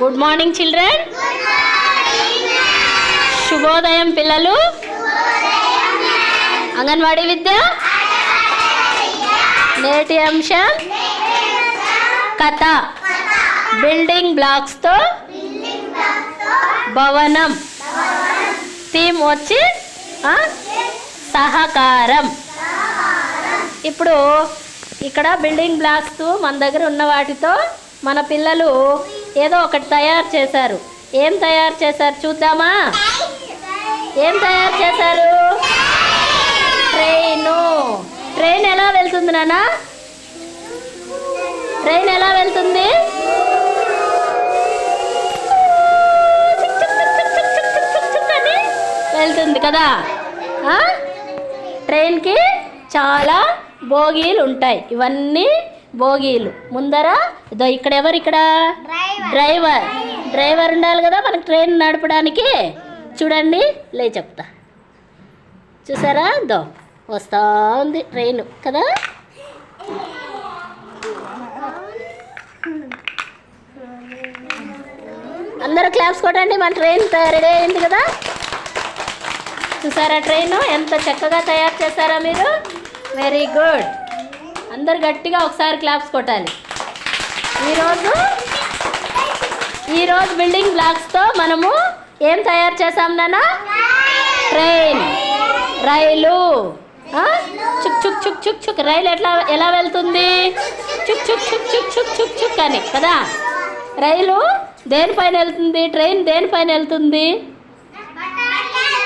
Good morning children. శుభోదయం పిల్లలు. అంగన్వాడీ విద్య నేటి అంశం కథ. బిల్డింగ్ బ్లాక్స్తో భవనం. థీమ్ వచ్చి సహకారం. ఇప్పుడు ఇక్కడ బిల్డింగ్ బ్లాక్స్ మన దగ్గర ఉన్న వాటితో మన పిల్లలు ఏదో ఒకటి తయారు చేశారు. ఏం తయారు చేశారు చూద్దామా? ఏం తయారు చేశారు? ట్రైన్ ఎలా వెళ్తుంది నాన్న? ట్రైన్ ఎలా వెళ్తుంది? వెళ్తుంది కదా. ట్రైన్కి చాలా బోగీలు ఉంటాయి. ఇవన్నీ బోగీలు. ముందర ఇదో ఇక్కడ ఎవరు? ఇక్కడ డ్రైవర్ ఉండాలి కదా మనకు ట్రైన్ నడపడానికి. చూడండి, లే చెప్తా. చూసారా? దో వస్తూ ఉంది ట్రైన్ కదా. అందరూ క్లాప్స్ కొట్టండి. మన ట్రైన్ రెడీ అయింది కదా. చూసారా ట్రైన్ ఎంత చక్కగా తయారు చేశారా మీరు? Very good. అందరు గట్టిగా ఒకసారి క్లాప్స్ కొట్టాలి. ఈరోజు బిల్డింగ్ బ్లాక్స్తో మనము ఏం తయారు చేసాం నాన్న? ట్రైన్, రైలు. చుక్ చుక్ చుక్ చుక్ చుక్. రైలు ఎలా వెళ్తుంది? చుక్ చుక్ చుక్ చుక్ చుక్ చుక్ చుక్ అని కదా. రైలు దేనిపైన వెళ్తుంది? ట్రైన్ దేనిపైన వెళ్తుంది?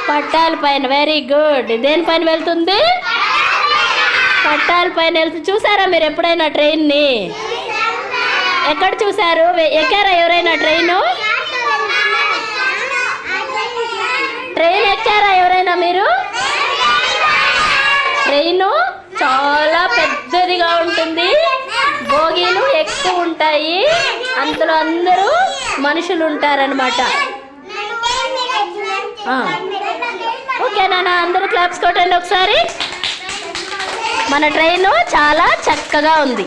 పట్టాల పైన. Very good. దేనిపైన వెళ్తుంది? పట్టాల పైన వెళ్తుంది. చూసారా మీరు ఎప్పుడైనా ట్రైన్ని? ఎక్కడ చూసారు? ఎక్కారా ఎవరైనా ట్రైన్ ఎక్కారా ఎవరైనా మీరు? ట్రైను చాలా పెద్దదిగా ఉంటుంది. బోగీలు ఎక్కువ ఉంటాయి. అందులో అందరూ మనుషులు ఉంటారనమాట. ఓకేనా? అందరూ క్లాప్స్ కొట్టండి ఒకసారి. మన ట్రైను చాలా చక్కగా ఉంది.